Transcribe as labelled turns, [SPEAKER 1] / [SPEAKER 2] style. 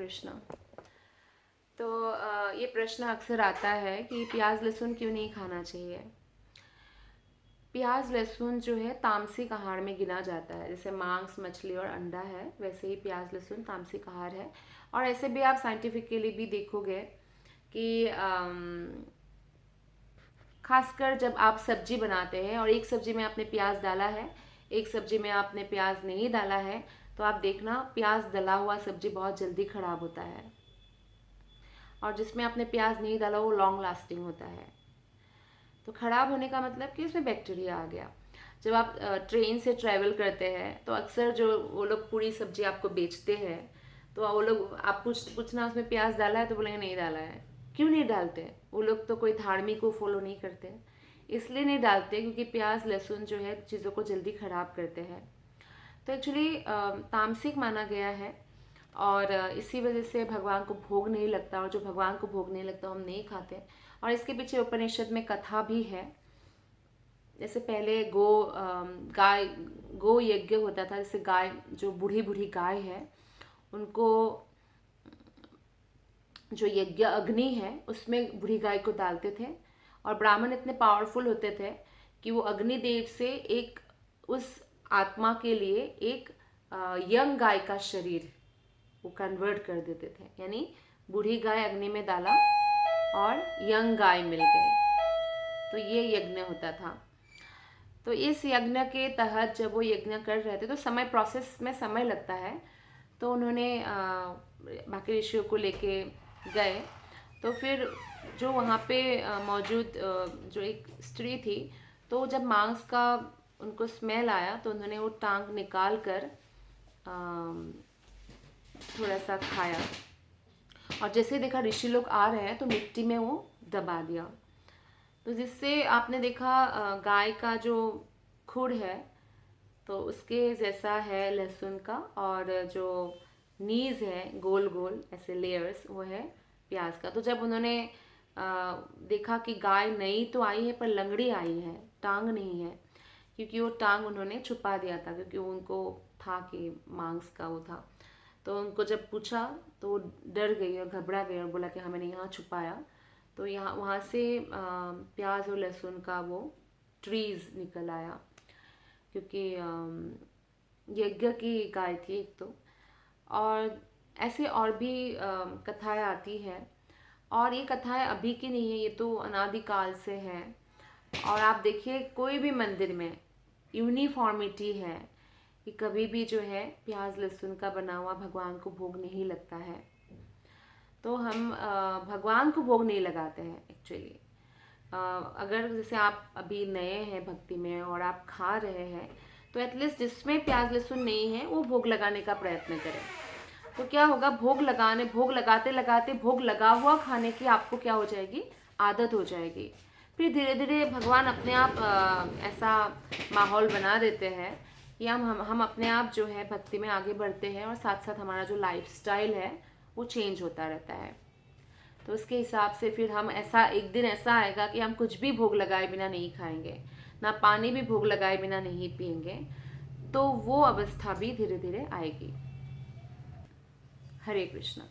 [SPEAKER 1] कृष्णा। तो ये प्रश्न अक्सर आता है कि प्याज लहसुन क्यों नहीं खाना चाहिए। प्याज लहसुन जो है तामसिक आहार में गिना जाता है। जैसे मांस, मछली और अंडा है, वैसे ही प्याज लहसुन तामसिक आहार है। और ऐसे भी आप साइंटिफिकली भी देखोगे कि खासकर जब आप सब्जी बनाते हैं और एक सब्जी में आपने प्याज डाला है, एक सब्जी में आपने प्याज नहीं डाला है, तो आप देखना प्याज डला हुआ सब्जी बहुत जल्दी खराब होता है, और जिसमें आपने प्याज नहीं डाला वो लॉन्ग लास्टिंग होता है। तो खराब होने का मतलब कि उसमें बैक्टीरिया आ गया। जब आप ट्रेन से ट्रैवल करते हैं तो अक्सर जो वो लोग पूरी सब्जी आपको बेचते हैं, तो वो लोग आप पूछना उसमें प्याज डाला है, तो बोलेंगे नहीं डाला है। क्यों नहीं डालते? वो लोग तो कोई धार्मिक को फॉलो नहीं करते, इसलिए नहीं डालते क्योंकि प्याज लहसुन जो है चीज़ों को जल्दी खराब करते हैं। तो एक्चुअली तामसिक माना गया है, और इसी वजह से भगवान को भोग नहीं लगता, और जो भगवान को भोग नहीं लगता हम नहीं खाते। और इसके पीछे उपनिषद में कथा भी है। जैसे पहले गाय गो यज्ञ होता था। जैसे गाय, जो बूढ़ी बूढ़ी गाय है, उनको जो यज्ञ अग्नि है उसमें बूढ़ी गाय को डालते थे, और ब्राह्मण इतने पावरफुल होते थे कि वो अग्निदेव से एक उस आत्मा के लिए एक यंग गाय का शरीर वो कन्वर्ट कर देते थे। यानी बूढ़ी गाय अग्नि में डाला और यंग गाय मिल गई, तो ये यज्ञ होता था। तो इस यज्ञ के तहत जब वो यज्ञ कर रहे थे तो प्रोसेस में समय लगता है, तो उन्होंने बाकी ऋषियों को लेके गए। तो फिर जो वहाँ पे मौजूद जो एक स्त्री थी, तो जब मांस का उनको स्मेल आया तो उन्होंने वो टांग निकाल कर थोड़ा सा खाया, और जैसे देखा ऋषि लोग आ रहे हैं तो मिट्टी में वो दबा दिया। तो जिससे आपने देखा गाय का जो खुर है तो उसके जैसा है लहसुन का, और जो नीज है गोल गोल ऐसे लेयर्स, वो है प्याज का। तो जब उन्होंने देखा कि गाय नई तो आई है पर लंगड़ी आई है, टांग नहीं है, क्योंकि वो टांग उन्होंने छुपा दिया था, क्योंकि उनको था कि मांस का वो था। तो उनको जब पूछा तो वो डर गई और घबरा गई और बोला कि हाँ मैंने यहाँ छुपाया। तो यहाँ वहाँ से प्याज और लहसुन का वो ट्रीज निकल आया, क्योंकि यज्ञ की गाय थी एक तो। और ऐसे और भी कथाएं आती हैं, और ये कथाएं अभी की नहीं है, ये तो अनादिकाल से है। और आप देखिए कोई भी मंदिर में यूनिफॉर्मिटी है कि कभी भी जो है प्याज लहसुन का बना हुआ भगवान को भोग नहीं लगता है। तो हम भगवान को भोग नहीं लगाते हैं एक्चुअली। अगर जैसे आप अभी नए हैं भक्ति में और आप खा रहे हैं, तो एटलीस्ट जिसमें प्याज लहसुन नहीं है वो भोग लगाने का प्रयत्न करें। तो क्या होगा, भोग लगाते लगाते भोग लगा हुआ खाने की आपको क्या हो जाएगी, आदत हो जाएगी। फिर धीरे धीरे भगवान अपने आप ऐसा माहौल बना देते हैं कि हम अपने आप जो है भक्ति में आगे बढ़ते हैं, और साथ साथ हमारा जो लाइफस्टाइल है वो चेंज होता रहता है। तो उसके हिसाब से फिर हम ऐसा, एक दिन ऐसा आएगा कि हम कुछ भी भोग लगाए बिना नहीं खाएंगे, ना पानी भी भोग लगाए बिना नहीं पिएंगे। तो वो अवस्था भी धीरे धीरे आएगी। हरे कृष्णा।